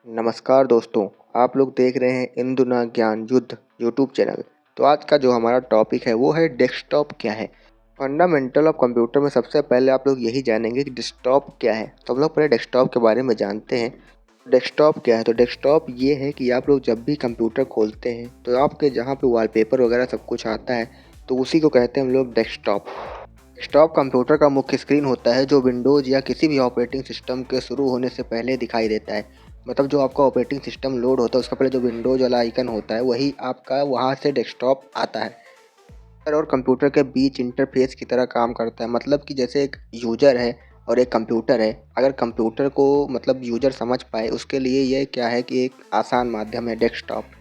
नमस्कार दोस्तों, आप लोग देख रहे हैं इंदुना ज्ञान युद्ध यूट्यूब चैनल। तो आज का जो हमारा टॉपिक है वो है डेस्कटॉप क्या है। फंडामेंटल ऑफ कंप्यूटर में सबसे पहले आप लोग यही जानेंगे कि डेस्कटॉप क्या है। तो हम लोग पहले डेस्कटॉप के बारे में जानते हैं। डेस्कटॉप क्या है? तो डेस्कटॉप ये है कि आप लोग जब भी कंप्यूटर खोलते हैं तो आपके जहाँ पे वॉलपेपर वगैरह सब कुछ आता है तो उसी को कहते हैं हम लोग डेस्कटॉप। डेस्कटॉप कंप्यूटर का मुख्य स्क्रीन होता है जो विंडोज़ या किसी भी ऑपरेटिंग सिस्टम के शुरू होने से पहले दिखाई देता है। मतलब जो आपका ऑपरेटिंग सिस्टम लोड होता है उसका पहले जो विंडोज़ वाला आइकन होता है वही आपका वहाँ से डेस्कटॉप आता है। और कंप्यूटर के बीच इंटरफेस की तरह काम करता है। मतलब कि जैसे एक यूज़र है और एक कंप्यूटर है। अगर कंप्यूटर को मतलब यूज़र समझ पाए उसके लिए ये क्या है कि एक आसान माध्यम है डेस्कटॉप।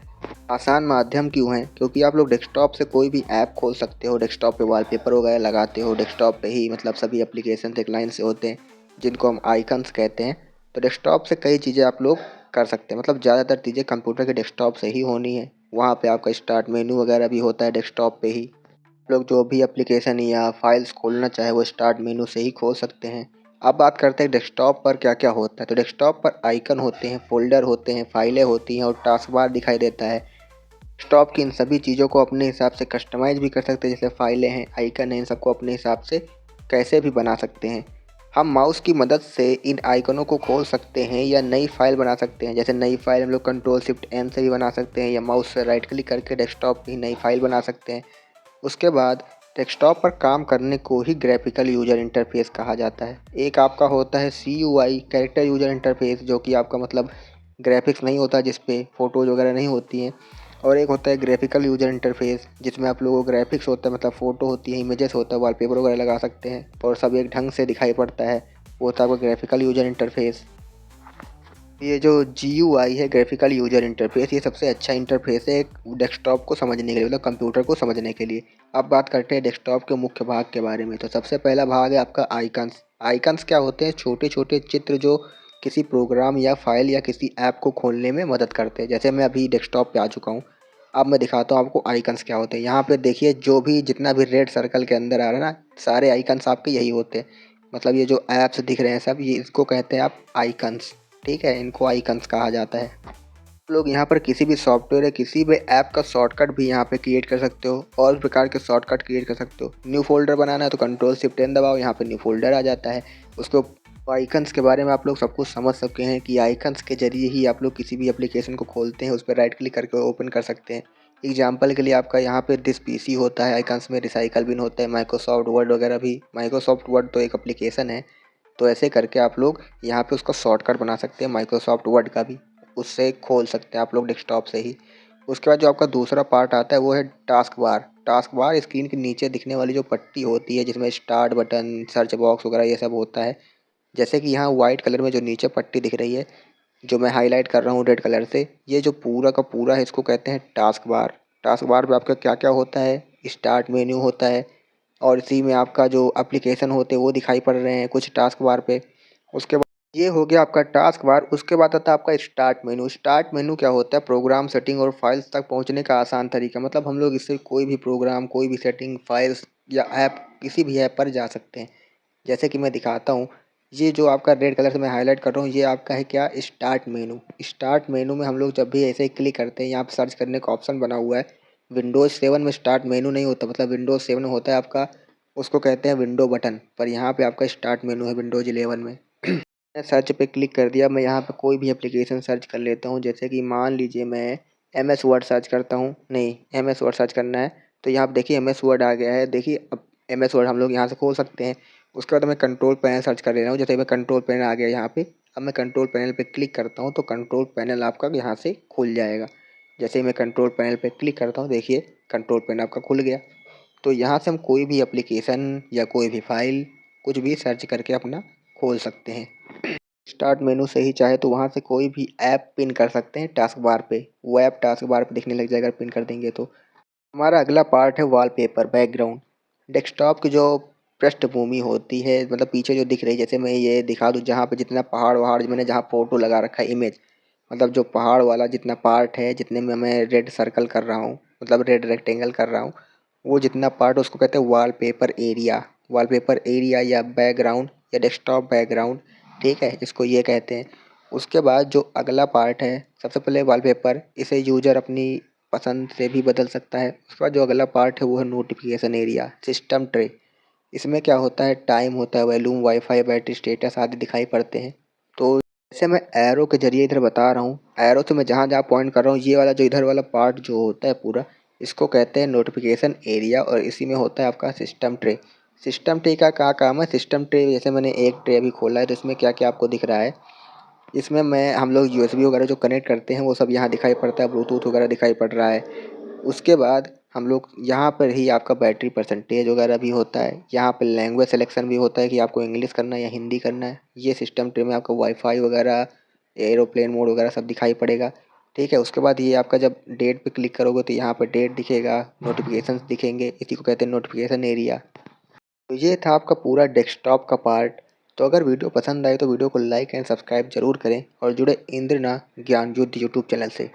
आसान माध्यम क्यों है? क्योंकि आप लोग डेस्कटॉप से कोई भी ऐप खोल सकते हो, डेस्कटॉप पे वॉलपेपर वगैरह लगाते हो, डेस्कटॉप पे ही मतलब सभी एप्लीकेशन एक लाइन से होते हैं जिनको हम आइकन्स कहते हैं। तो डेस्कटॉप से कई चीज़ें आप लोग कर सकते हैं। मतलब ज़्यादातर चीज़ें कंप्यूटर के डेस्कटॉप से ही होनी है। वहाँ पे आपका स्टार्ट मेन्यू वगैरह भी होता है डेस्कटॉप पे ही। लोग जो भी एप्लीकेशन या फाइल्स खोलना चाहे वो स्टार्ट मेनू से ही खोल सकते हैं। अब बात करते हैं डेस्कटॉप पर क्या क्या होता है। तो डेस्कटॉप पर आइकन होते हैं, फोल्डर होते हैं, फाइलें होती हैं और टास्क बार दिखाई देता है। डेस्कटॉप की इन सभी चीज़ों को अपने हिसाब से कस्टमाइज़ भी कर सकते हैं। जैसे फाइलें हैं, आइकन हैं, इन सबको अपने हिसाब से कैसे भी बना सकते हैं। हम माउस की मदद से इन आइकनों को खोल सकते हैं या नई फाइल बना सकते हैं। जैसे नई फाइल हम लोग कंट्रोल शिफ्ट एन से भी बना सकते हैं या माउस से राइट क्लिक करके डेस्कटॉप की नई फाइल बना सकते हैं। उसके बाद डेस्कटॉप पर काम करने को ही ग्राफिकल यूज़र इंटरफेस कहा जाता है। एक आपका होता है CUI कैरेक्टर यूज़र इंटरफेस, जो कि आपका मतलब ग्राफिक्स नहीं होता जिस पे फ़ोटोज़ वगैरह नहीं होती हैं। और एक होता है ग्राफिकल यूज़र इंटरफेस जिसमें आप लोगों को ग्राफिक्स होता है, मतलब फ़ोटो होती है, इमेजेस होता है, वॉलपेपर वगैरह लगा सकते हैं और सब एक ढंग से दिखाई पड़ता है। वो होता है आपका ग्राफिकल यूज़र इंटरफेस। ये जो GUI है ग्राफिकल यूजर इंटरफेस, ये सबसे अच्छा इंटरफेस है एक डेस्कटॉप को समझने के लिए, मतलब कंप्यूटर को समझने के लिए। अब बात करते हैं डेस्कटॉप के मुख्य भाग के बारे में। तो सबसे पहला भाग है आपका आइकन्स। आइकन्स क्या होते हैं? छोटे छोटे चित्र जो किसी प्रोग्राम या फाइल या किसी ऐप को खोलने में मदद करते हैं। जैसे मैं अभी डेस्कटॉप पे आ चुका हूँ। अब मैं दिखाता हूँ आपको आइकन्स क्या होते हैं। यहाँ पे देखिए जो भी जितना भी रेड सर्कल के अंदर आ रहा है ना, सारे आइकन्स आपके यही होते हैं। मतलब ये जो ऐप्स दिख रहे हैं सब, ये इसको कहते हैं आप आइकन्स। ठीक है, इनको आइकन्स कहा जाता है। आप लोग यहाँ पर किसी भी सॉफ्टवेयर या किसी भी ऐप का शॉर्टकट भी यहाँ पे क्रिएट कर सकते हो और प्रकार के शॉर्टकट क्रिएट कर सकते हो। न्यू फोल्डर बनाना है तो कंट्रोल शिफ्ट एन दबाओ, यहाँ पे न्यू फोल्डर आ जाता है। उसको आइकन्स के बारे में आप लोग सब कुछ समझ सकते हैं कि आइकन्स के जरिए ही आप लोग किसी भी एप्लीकेशन को खोलते हैं, उस पर राइट क्लिक करके ओपन कर सकते हैं। एग्जाम्पल के लिए आपका यहाँ पे दिस PC होता है, आइकन्स में रिसाइकल बिन होता है, माइक्रोसॉफ्ट वर्ड वगैरह भी। माइक्रोसॉफ्ट वर्ड तो एक एप्लीकेशन है। तो ऐसे करके आप लोग यहाँ पे उसका शॉर्टकट बना सकते हैं माइक्रोसॉफ्ट वर्ड का भी। उससे खोल सकते हैं आप लोग डेस्कटॉप से ही। उसके बाद जो आपका दूसरा पार्ट आता है वो है task bar. Task bar screen के नीचे दिखने वाली जो पट्टी होती है जिसमें स्टार्ट बटन, सर्च बॉक्स वगैरह ये सब होता है। जैसे कि यहाँ वाइट कलर में जो नीचे पट्टी दिख रही है, जो मैं हाईलाइट कर रहा हूँ रेड कलर से, ये जो पूरा का पूरा है इसको कहते हैं टास्क बार। टास्क बार पे आपका क्या क्या होता है? स्टार्ट मेन्यू होता है और इसी में आपका जो एप्लीकेशन होते हैं वो दिखाई पड़ रहे हैं कुछ टास्क बार पे। उसके बाद ये हो गया आपका टास्क बार। उसके बाद आता है आपका स्टार्ट मेनू। स्टार्ट मेनू क्या होता है? प्रोग्राम सेटिंग और फाइल्स तक पहुंचने का आसान तरीका। मतलब हम लोग इससे कोई भी प्रोग्राम, कोई भी सेटिंग, फाइल्स या ऐप, किसी भी ऐप पर जा सकते हैं। जैसे कि मैं दिखाता हूँ, ये जो आपका रेड कलर से मैं हाईलाइट कर रहा हूँ ये आपका है क्या? Start menu. स्टार्ट मेनू में हम लोग जब भी ऐसे ही क्लिक करते हैं, यहाँ पर सर्च करने का ऑप्शन बना हुआ है। विंडोज़ 7 में स्टार्ट मेनू नहीं होता, मतलब विंडोज़ 7 में होता है आपका, उसको कहते हैं विंडो बटन, पर यहाँ पे आपका स्टार्ट मेनू है विंडोज़ 11 में। मैं सर्च पे क्लिक कर दिया। मैं यहाँ पे कोई भी एप्लीकेशन सर्च कर लेता हूँ। जैसे कि मान लीजिए मैं MS वर्ड सर्च करता हूँ, नहीं MS वर्ड सर्च करना है। तो यहाँ पे देखिए MS वर्ड आ गया है। देखिए अब MS वर्ड हम लोग यहाँ से खोल सकते हैं। उसके बाद मैं कंट्रोल पैनल सर्च कर ले रहा हूँ। जैसे मैं कंट्रोल पैनल आ गया यहाँ पे। अब मैं कंट्रोल पैनल पे क्लिक करता हूँ तो कंट्रोल पैनल आपका यहाँ से खुल जाएगा। जैसे ही मैं कंट्रोल पैनल पे क्लिक करता हूँ, देखिए कंट्रोल पैनल आपका खुल गया। तो यहाँ से हम कोई भी एप्लीकेशन या कोई भी फाइल कुछ भी सर्च करके अपना खोल सकते हैं। स्टार्ट मेनू से ही चाहे तो वहाँ से कोई भी ऐप पिन कर सकते हैं टास्क बार पे। वो ऐप टास्क बार पे दिखने लग जाएगा पिन कर देंगे तो। हमारा अगला पार्ट है वॉलपेपर, बैकग्राउंड। डेस्कटॉप की जो पृष्ठभूमि होती है, मतलब पीछे जो दिख रही है, जैसे मैं ये दिखा दूँ, जहाँ पे जितना पहाड़ वहाड़ मैंने जहाँ फ़ोटो लगा रखा है इमेज, मतलब जो पहाड़ वाला जितना पार्ट है, जितने में मैं रेड सर्कल कर रहा हूँ, मतलब रेड रेक्टेंगल कर रहा हूँ, वो जितना पार्ट उसको कहते हैं वॉलपेपर एरिया। वॉलपेपर एरिया या बैकग्राउंड या डेस्कटॉप बैकग्राउंड, ठीक है, इसको ये कहते हैं। उसके बाद जो अगला पार्ट है, सबसे पहले वॉलपेपर, इसे यूज़र अपनी पसंद से भी बदल सकता है। उसके बाद जो अगला पार्ट है वो है नोटिफिकेशन एरिया, सिस्टम ट्रे। इसमें क्या होता है, टाइम होता है, वॉल्यूम, वाईफाई, बैटरी स्टेटस आदि दिखाई पड़ते हैं। तो जैसे मैं एरो के जरिए इधर बता रहा हूँ, एरो से मैं जहाँ जहाँ पॉइंट कर रहा हूँ, ये वाला जो इधर वाला पार्ट जो होता है पूरा, इसको कहते हैं नोटिफिकेशन एरिया और इसी में होता है आपका सिस्टम ट्रे। सिस्टम ट्रे का क्या काम है, सिस्टम ट्रे जैसे मैंने एक ट्रे अभी खोला है तो इसमें क्या क्या आपको दिख रहा है, इसमें हम लोग यूएसबी वगैरह जो कनेक्ट करते हैं वो सब यहाँ दिखाई पड़ता है, ब्लूटूथ वगैरह दिखाई पड़ रहा है। उसके बाद हम लोग यहाँ पर ही आपका बैटरी परसेंटेज वगैरह भी होता है, यहाँ पे लैंग्वेज सिलेक्शन भी होता है कि आपको इंग्लिश करना है या हिंदी करना है। ये सिस्टम ट्रे में आपका वाईफाई वगैरह, एरोप्लेन मोड वगैरह सब दिखाई पड़ेगा। ठीक है, उसके बाद ये आपका जब डेट पे क्लिक करोगे तो यहाँ पर डेट दिखेगा, नोटिफिकेशंस दिखेंगे, इसी को कहते हैं नोटिफिकेशन एरिया। तो ये था आपका पूरा डेस्कटॉप का पार्ट। तो अगर वीडियो पसंद आए तो वीडियो को लाइक एंड सब्सक्राइब जरूर करें और जुड़े इंद्रना ज्ञान युद्ध यूट्यूब चैनल से।